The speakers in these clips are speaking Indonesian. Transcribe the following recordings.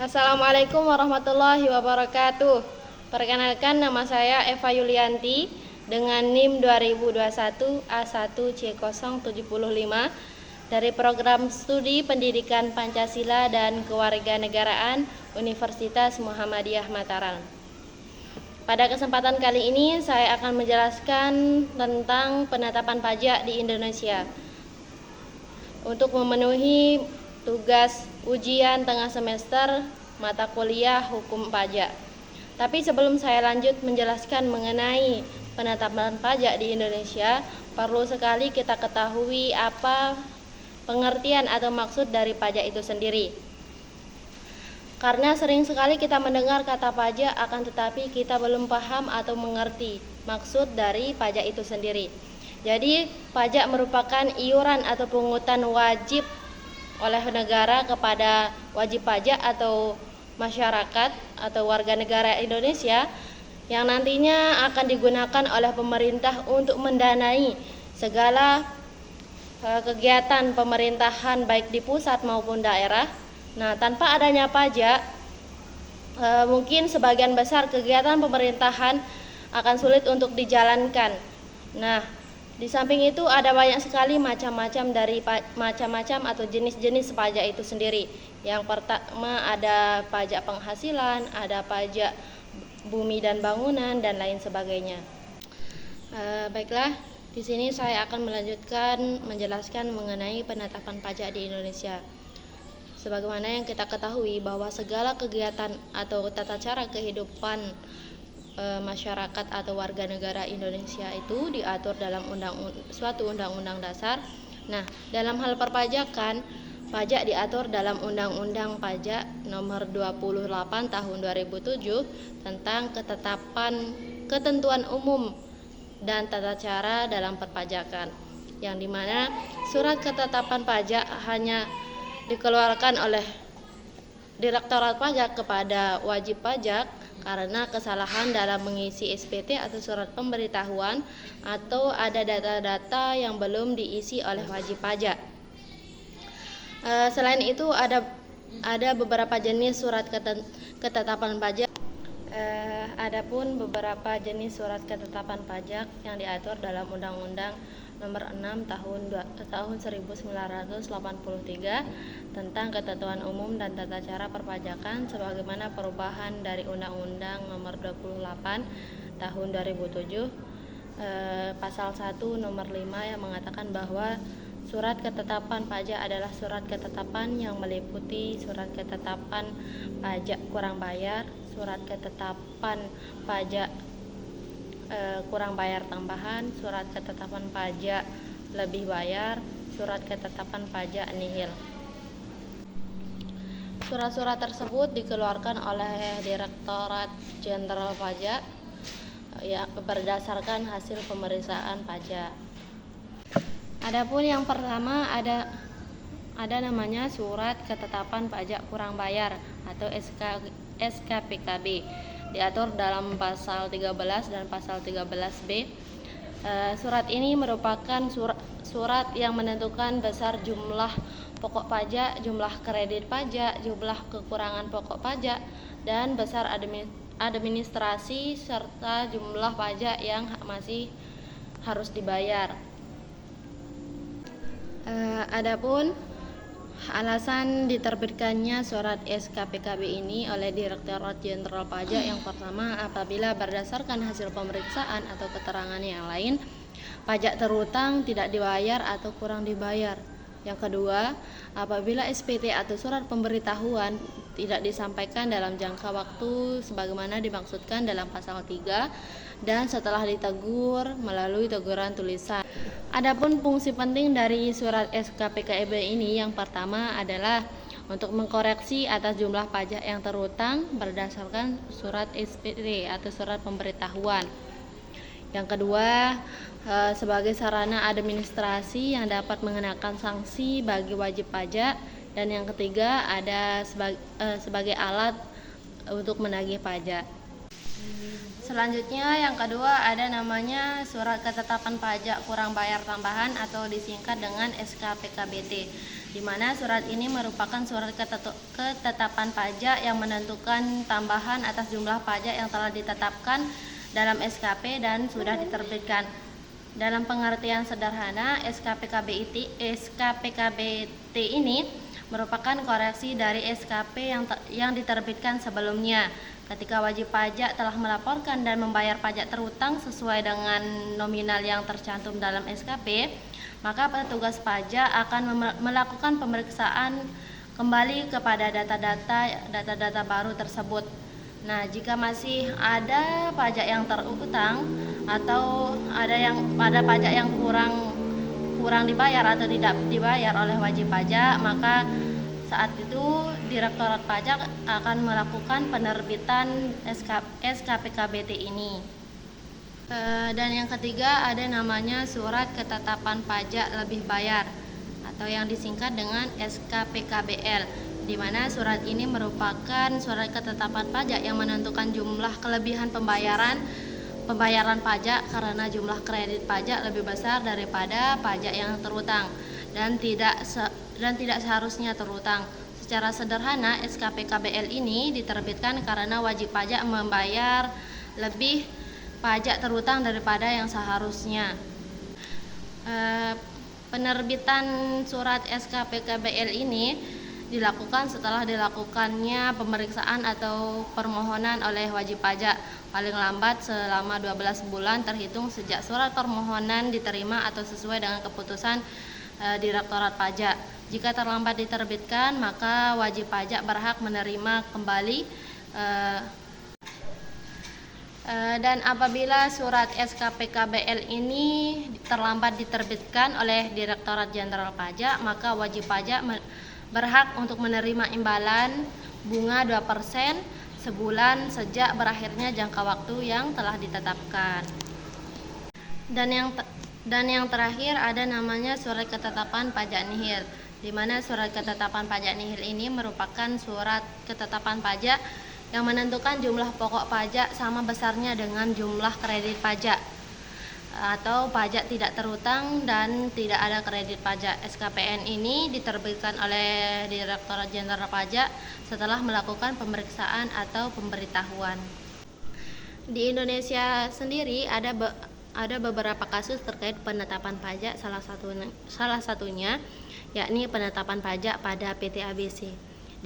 Assalamualaikum warahmatullahi wabarakatuh. Perkenalkan, nama saya Eva Yulianti dengan NIM 2021 A1C075 dari Program Studi Pendidikan Pancasila dan Kewarganegaraan Universitas Muhammadiyah Mataram. Pada kesempatan kali ini saya akan menjelaskan tentang penetapan pajak di Indonesia. Untuk memenuhi tugas ujian tengah semester mata kuliah hukum pajak. Tapi sebelum saya lanjut menjelaskan mengenai penetapan pajak di Indonesia, perlu sekali kita ketahui apa pengertian atau maksud dari pajak itu sendiri. Karena sering sekali kita mendengar kata pajak, akan tetapi kita belum paham atau mengerti maksud dari pajak itu sendiri. Jadi, pajak merupakan iuran atau pungutan wajib oleh negara kepada wajib pajak atau masyarakat atau warga negara Indonesia yang nantinya akan digunakan oleh pemerintah untuk mendanai segala kegiatan pemerintahan baik di pusat maupun daerah. Nah, tanpa adanya pajak, mungkin sebagian besar kegiatan pemerintahan akan sulit untuk dijalankan. Nah, di samping itu ada banyak sekali macam-macam atau jenis-jenis pajak itu sendiri. Yang pertama ada pajak penghasilan, ada pajak bumi dan bangunan dan lain sebagainya. Baiklah, di sini saya akan menjelaskan mengenai penetapan pajak di Indonesia. Sebagaimana yang kita ketahui bahwa segala kegiatan atau tata cara kehidupan masyarakat atau warga negara Indonesia itu diatur dalam suatu undang-undang dasar. Nah, dalam hal perpajakan, pajak diatur dalam Undang-Undang Pajak Nomor 28 Tahun 2007 tentang ketentuan umum dan tata cara dalam perpajakan, yang dimana surat ketetapan pajak hanya dikeluarkan oleh Direktorat Pajak kepada wajib pajak karena kesalahan dalam mengisi SPT atau surat pemberitahuan, atau ada data-data yang belum diisi oleh wajib pajak. Selain itu ada beberapa jenis surat ketetapan pajak. Adapun beberapa jenis surat ketetapan pajak yang diatur dalam Undang-Undang Nomor 6 tahun 1983 tentang ketentuan umum dan tata cara perpajakan, sebagaimana perubahan dari Undang-Undang Nomor 28 tahun 2007 pasal 1 nomor 5 yang mengatakan bahwa surat ketetapan pajak adalah surat ketetapan yang meliputi surat ketetapan pajak kurang bayar, surat ketetapan pajak kurang bayar tambahan, surat ketetapan pajak lebih bayar, surat ketetapan pajak nihil. Surat-surat tersebut dikeluarkan oleh Direktorat Jenderal Pajak ya berdasarkan hasil pemeriksaan pajak. Adapun yang pertama ada namanya surat ketetapan pajak kurang bayar atau SKPKB, diatur dalam pasal 13 dan pasal 13B. Surat ini merupakan surat yang menentukan besar jumlah pokok pajak, jumlah kredit pajak, jumlah kekurangan pokok pajak, dan besar administrasi serta jumlah pajak yang masih harus dibayar. Adapun alasan diterbitkannya surat SKPKB ini oleh Direktorat Jenderal Pajak, yang pertama, apabila berdasarkan hasil pemeriksaan atau keterangan yang lain, pajak terutang tidak dibayar atau kurang dibayar. Yang kedua, apabila SPT atau surat pemberitahuan tidak disampaikan dalam jangka waktu sebagaimana dimaksudkan dalam pasal 3 dan setelah ditegur melalui teguran tulisan. Adapun fungsi penting dari surat SKPKB ini, yang pertama adalah untuk mengkoreksi atas jumlah pajak yang terutang berdasarkan surat SPT atau surat pemberitahuan. Yang kedua, sebagai sarana administrasi yang dapat mengenakan sanksi bagi wajib pajak. Dan yang ketiga, ada sebagai alat untuk menagih pajak. Selanjutnya yang kedua ada namanya Surat Ketetapan Pajak Kurang Bayar Tambahan atau disingkat dengan SKPKBT, di mana surat ini merupakan surat ketetapan pajak yang menentukan tambahan atas jumlah pajak yang telah ditetapkan dalam SKP dan sudah diterbitkan. Dalam pengertian sederhana, SKPKBT ini merupakan koreksi dari SKP yang diterbitkan sebelumnya. Ketika wajib pajak telah melaporkan dan membayar pajak terutang sesuai dengan nominal yang tercantum dalam SKP, maka petugas pajak akan melakukan pemeriksaan kembali kepada data-data baru tersebut. Nah, jika masih ada pajak yang terutang atau ada pajak yang kurang dibayar atau tidak dibayar oleh wajib pajak, maka saat itu Direktorat Pajak akan melakukan penerbitan SKPKBT ini. Dan yang ketiga ada namanya Surat Ketetapan Pajak Lebih Bayar atau yang disingkat dengan SKPKBL, di mana surat ini merupakan surat ketetapan pajak yang menentukan jumlah kelebihan pembayaran pajak karena jumlah kredit pajak lebih besar daripada pajak yang terutang dan tidak seharusnya terutang. Secara sederhana, SKPKBL ini diterbitkan karena wajib pajak membayar lebih pajak terutang daripada yang seharusnya. Penerbitan surat SKPKBL ini dilakukan setelah dilakukannya pemeriksaan atau permohonan oleh wajib pajak paling lambat selama 12 bulan terhitung sejak surat permohonan diterima atau sesuai dengan keputusan Direktorat Pajak. Jika terlambat diterbitkan, maka wajib pajak berhak menerima kembali dan apabila surat SKPKBL ini terlambat diterbitkan oleh Direktorat Jenderal Pajak, maka wajib pajak berhak untuk menerima imbalan bunga 2% sebulan sejak berakhirnya jangka waktu yang telah ditetapkan. Dan yang terakhir ada namanya Surat Ketetapan Pajak Nihil, di mana surat ketetapan pajak nihil ini merupakan surat ketetapan pajak yang menentukan jumlah pokok pajak sama besarnya dengan jumlah kredit pajak atau pajak tidak terutang dan tidak ada kredit pajak. SKPN ini diterbitkan oleh Direktorat Jenderal Pajak setelah melakukan pemeriksaan atau pemberitahuan. Di Indonesia sendiri ada beberapa kasus terkait penetapan pajak, salah satunya yakni penetapan pajak pada PT ABC,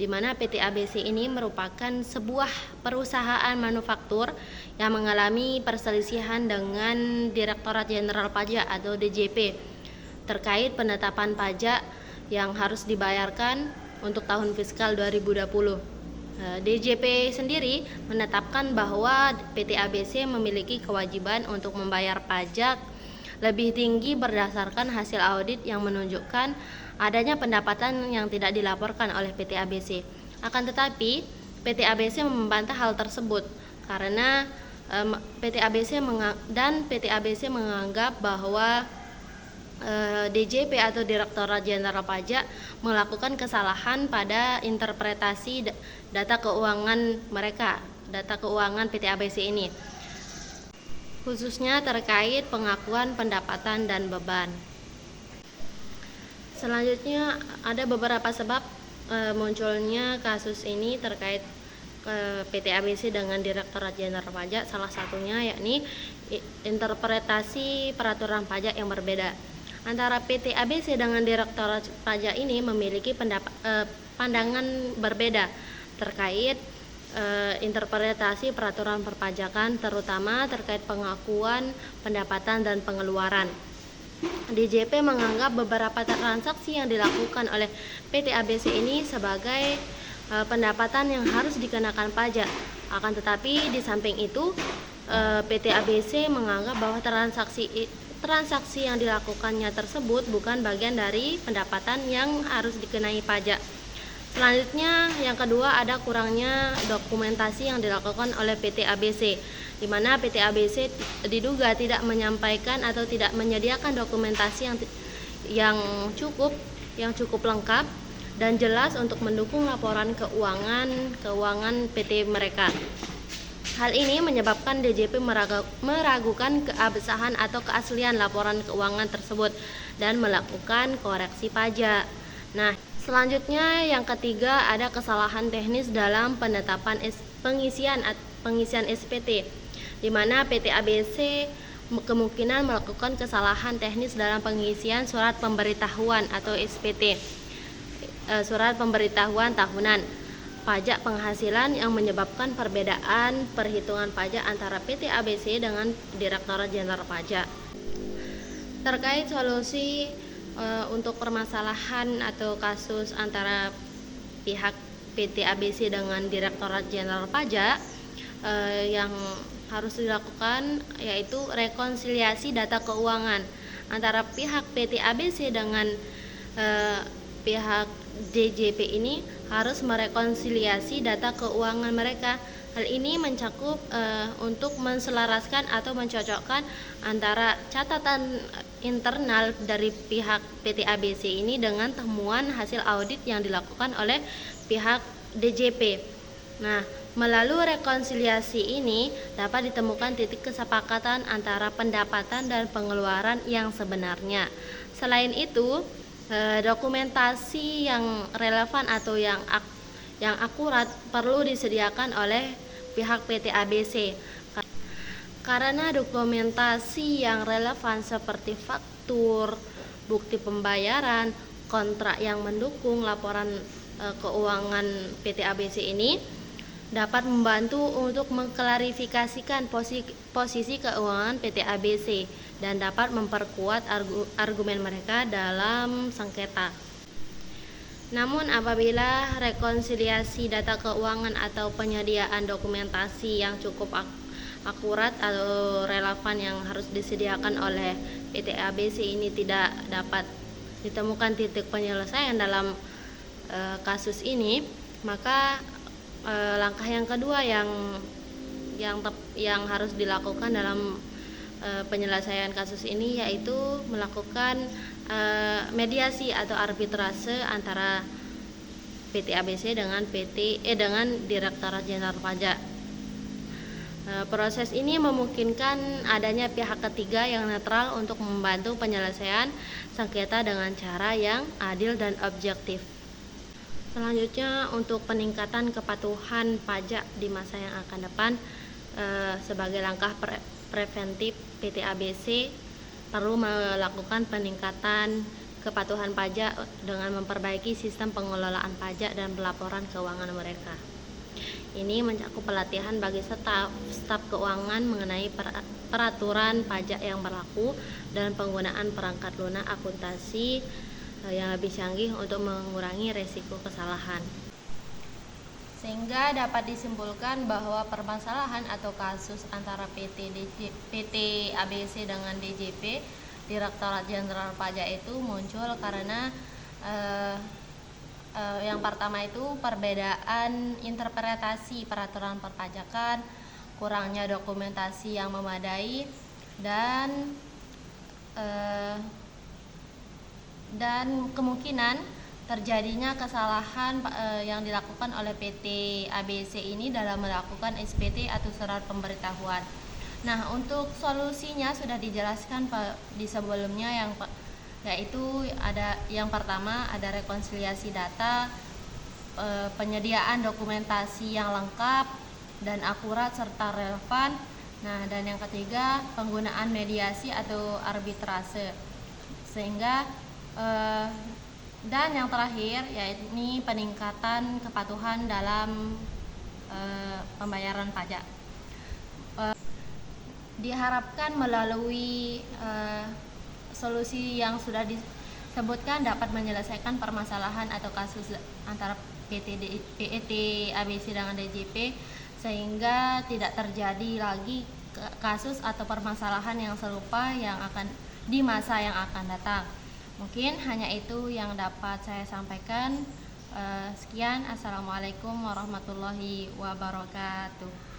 di mana PT ABC ini merupakan sebuah perusahaan manufaktur yang mengalami perselisihan dengan Direktorat Jenderal Pajak atau DJP terkait penetapan pajak yang harus dibayarkan untuk tahun fiskal 2020. DJP sendiri menetapkan bahwa PT ABC memiliki kewajiban untuk membayar pajak lebih tinggi berdasarkan hasil audit yang menunjukkan adanya pendapatan yang tidak dilaporkan oleh PT ABC. Akan tetapi, PT ABC membantah hal tersebut karena PT ABC menganggap bahwa DJP atau Direktorat Jenderal Pajak melakukan kesalahan pada interpretasi data keuangan PT ABC ini, khususnya terkait pengakuan pendapatan dan beban. Selanjutnya ada beberapa sebab munculnya kasus ini terkait PT ABC dengan Direktorat Jenderal Pajak. Salah satunya yakni interpretasi peraturan pajak yang berbeda. Antara PT ABC dengan Direktorat Pajak ini memiliki pandangan berbeda terkait interpretasi peraturan perpajakan, terutama terkait pengakuan pendapatan dan pengeluaran. DJP menganggap beberapa transaksi yang dilakukan oleh PT ABC ini sebagai pendapatan yang harus dikenakan pajak. Akan tetapi di samping itu PT ABC menganggap bahwa transaksi yang dilakukannya tersebut bukan bagian dari pendapatan yang harus dikenai pajak. Selanjutnya yang kedua ada kurangnya dokumentasi yang dilakukan oleh PT ABC, di mana PT ABC diduga tidak menyampaikan atau tidak menyediakan dokumentasi yang cukup lengkap dan jelas untuk mendukung laporan keuangan PT mereka. Hal ini menyebabkan DJP meragukan keabsahan atau keaslian laporan keuangan tersebut dan melakukan koreksi pajak. Nah, selanjutnya yang ketiga ada kesalahan teknis dalam penetapan pengisian SPT, di mana PT ABC kemungkinan melakukan kesalahan teknis dalam pengisian surat pemberitahuan atau SPT, surat pemberitahuan tahunan pajak penghasilan, yang menyebabkan perbedaan perhitungan pajak antara PT ABC dengan Direktorat Jenderal Pajak. Terkait solusi untuk permasalahan atau kasus antara pihak PT ABC dengan Direktorat Jenderal Pajak, yang harus dilakukan yaitu rekonsiliasi data keuangan antara pihak PT ABC dengan pihak DJP ini harus merekonsiliasi data keuangan mereka. Hal ini mencakup untuk menselaraskan atau mencocokkan antara catatan internal dari pihak PT ABC ini dengan temuan hasil audit yang dilakukan oleh pihak DJP. Nah, melalui rekonsiliasi ini dapat ditemukan titik kesepakatan antara pendapatan dan pengeluaran yang sebenarnya. Selain itu, dokumentasi yang relevan atau yang akurat perlu disediakan oleh pihak PT ABC, karena dokumentasi yang relevan seperti faktur, bukti pembayaran, kontrak yang mendukung laporan keuangan PT ABC ini dapat membantu untuk mengklarifikasikan posisi keuangan PT ABC dan dapat memperkuat argumen mereka dalam sengketa. Namun apabila rekonsiliasi data keuangan atau penyediaan dokumentasi yang cukup akurat atau relevan yang harus disediakan oleh PT ABC ini tidak dapat ditemukan titik penyelesaian dalam kasus ini, maka langkah yang kedua yang harus dilakukan dalam penyelesaian kasus ini yaitu melakukan mediasi atau arbitrase antara PT ABC dengan Direktorat Jenderal Pajak. Proses ini memungkinkan adanya pihak ketiga yang netral untuk membantu penyelesaian sengketa dengan cara yang adil dan objektif. Selanjutnya, untuk peningkatan kepatuhan pajak di masa yang akan depan, sebagai langkah preventif, PT ABC perlu melakukan peningkatan kepatuhan pajak dengan memperbaiki sistem pengelolaan pajak dan pelaporan keuangan mereka. Ini mencakup pelatihan bagi staf keuangan mengenai peraturan pajak yang berlaku dan penggunaan perangkat lunak akuntansi yang lebih canggih untuk mengurangi resiko kesalahan. Sehingga dapat disimpulkan bahwa permasalahan atau kasus antara PT ABC dengan DJP, Direktorat Jenderal Pajak, itu muncul karena yang pertama itu perbedaan interpretasi peraturan perpajakan, kurangnya dokumentasi yang memadai, dan kemungkinan terjadinya kesalahan yang dilakukan oleh PT ABC ini dalam melakukan SPT atau surat pemberitahuan. Nah, untuk solusinya sudah dijelaskan di sebelumnya, yaitu ada yang pertama ada rekonsiliasi data, penyediaan dokumentasi yang lengkap dan akurat serta relevan. Nah, dan yang ketiga penggunaan mediasi atau arbitrase. Dan yang terakhir yaitu peningkatan kepatuhan dalam pembayaran pajak. Diharapkan melalui solusi yang sudah disebutkan dapat menyelesaikan permasalahan atau kasus antara PT ABC dengan DJP, sehingga tidak terjadi lagi kasus atau permasalahan yang serupa yang akan di masa yang akan datang. Mungkin hanya itu yang dapat saya sampaikan. Sekian, assalamualaikum warahmatullahi wabarakatuh.